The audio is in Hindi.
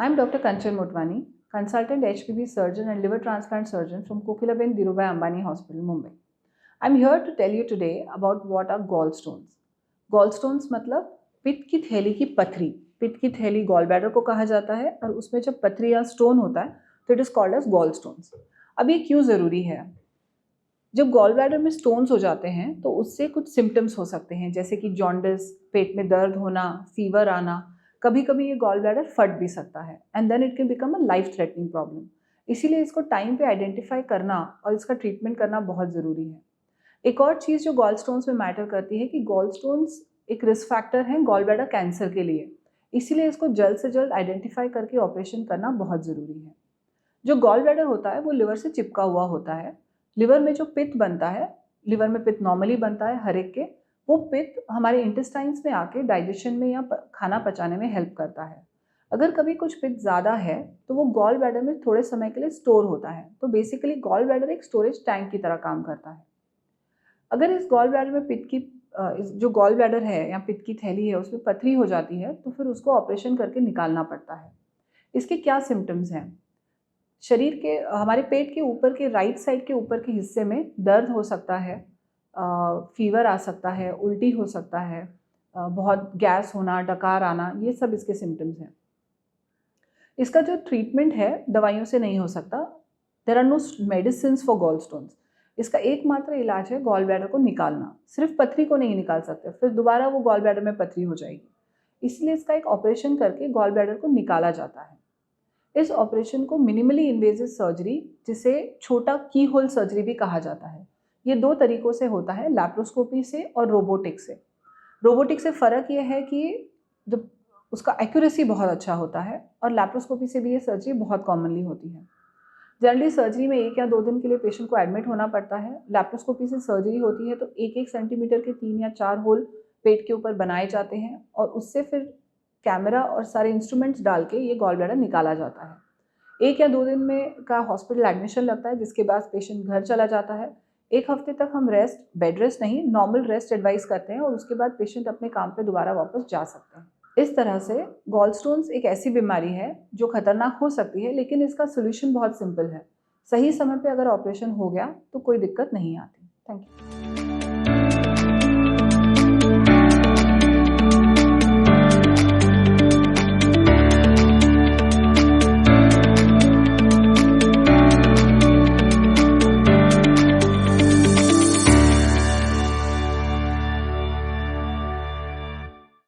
I am Dr. Kanchan Motwani, consultant HPV surgeon and liver transplant surgeon from Kokilaben Dhirubhai Ambani Hospital, Mumbai. I am here to tell you today about what are gallstones. Gallstones मतलब पित्त की थैली की पथरी. पित्त की थैली गॉल ब्लैडर को कहा जाता है और उसमें जब पथरी या स्टोन होता है तो इट इज कॉल्ड एज गॉलस्टोन्स. अब ये क्यों ज़रूरी है? जब गॉल ब्लैडर में स्टोन्स हो जाते हैं तो उससे कुछ सिम्टम्स हो सकते हैं, जैसे कि जॉन्डिस, पेट में दर्द होना, फीवर आना. कभी कभी ये गॉल ब्लैडर फट भी सकता है and then it can become a life threatening problem. इसीलिए इसको टाइम पे आइडेंटिफाई करना और इसका ट्रीटमेंट करना बहुत ज़रूरी है. एक और चीज़ जो गॉल स्टोन्स में मैटर करती है कि गॉल स्टोन्स एक रिस्क फैक्टर हैं गॉल ब्लैडर कैंसर के लिए. इसीलिए इसको जल्द से जल्द आइडेंटिफाई करके ऑपरेशन करना बहुत ज़रूरी है. जो गॉल ब्लैडर होता है वो लिवर से चिपका हुआ होता है. लिवर में जो पित्त बनता है, लिवर में पित्त नॉर्मली बनता है हर एक के, वो पित्त हमारे इंटेस्टाइन्स में आके डाइजेशन में या खाना पचाने में हेल्प करता है. अगर कभी कुछ पित्त ज़्यादा है तो वो गॉल ब्लैडर में थोड़े समय के लिए स्टोर होता है. तो बेसिकली गॉल ब्लैडर एक स्टोरेज टैंक की तरह काम करता है. अगर इस गॉल ब्लैडर में पित्त की जो गॉल ब्लैडर है या पित्त की थैली है उसमें पथरी हो जाती है तो फिर उसको ऑपरेशन करके निकालना पड़ता है. इसके क्या सिम्टम्स हैं? शरीर के हमारे पेट के ऊपर के राइट साइड के ऊपर के हिस्से में दर्द हो सकता है, फीवर आ सकता है, उल्टी हो सकता है, बहुत गैस होना, डकार आना, ये सब इसके सिम्टम्स हैं. इसका जो ट्रीटमेंट है दवाइयों से नहीं हो सकता. There are no medicine for gall stones. इसका एकमात्र इलाज है गॉल ब्लैडर को निकालना. सिर्फ पथरी को नहीं निकाल सकते, फिर दोबारा वो गॉल ब्लैडर में पथरी हो जाएगी. इसलिए इसका एक ऑपरेशन करके गॉल ब्लैडर को निकाला जाता है. इस ऑपरेशन को मिनिमली इन्वेजिव सर्जरी, जिसे छोटा की होल सर्जरी भी कहा जाता है, ये दो तरीकों से होता है, लैप्रोस्कोपी से और रोबोटिक से. रोबोटिक से फ़र्क ये है कि जब उसका एक्यूरेसी बहुत अच्छा होता है और लैप्रोस्कोपी से भी ये सर्जरी बहुत कॉमनली होती है. जनरली सर्जरी में 1 या 2 दिन के लिए पेशेंट को एडमिट होना पड़ता है. लैप्रोस्कोपी से सर्जरी होती है तो 1-1 सेंटीमीटर के 3 या 4 होल पेट के ऊपर बनाए जाते हैं और उससे फिर कैमरा और सारे इंस्ट्रूमेंट्स डाल के ये गॉल ब्लैडर निकाला जाता है. 1 या 2 दिन में का हॉस्पिटल एडमिशन लगता है, जिसके बाद पेशेंट घर चला जाता है. 1 हफ्ते तक हम रेस्ट, बेड रेस्ट नहीं, नॉर्मल रेस्ट एडवाइस करते हैं और उसके बाद पेशेंट अपने काम पे दोबारा वापस जा सकते हैं. इस तरह से गॉलस्टोन्स एक ऐसी बीमारी है जो खतरनाक हो सकती है, लेकिन इसका सोल्यूशन बहुत सिंपल है. सही समय पे अगर ऑपरेशन हो गया तो कोई दिक्कत नहीं आती. Thank you.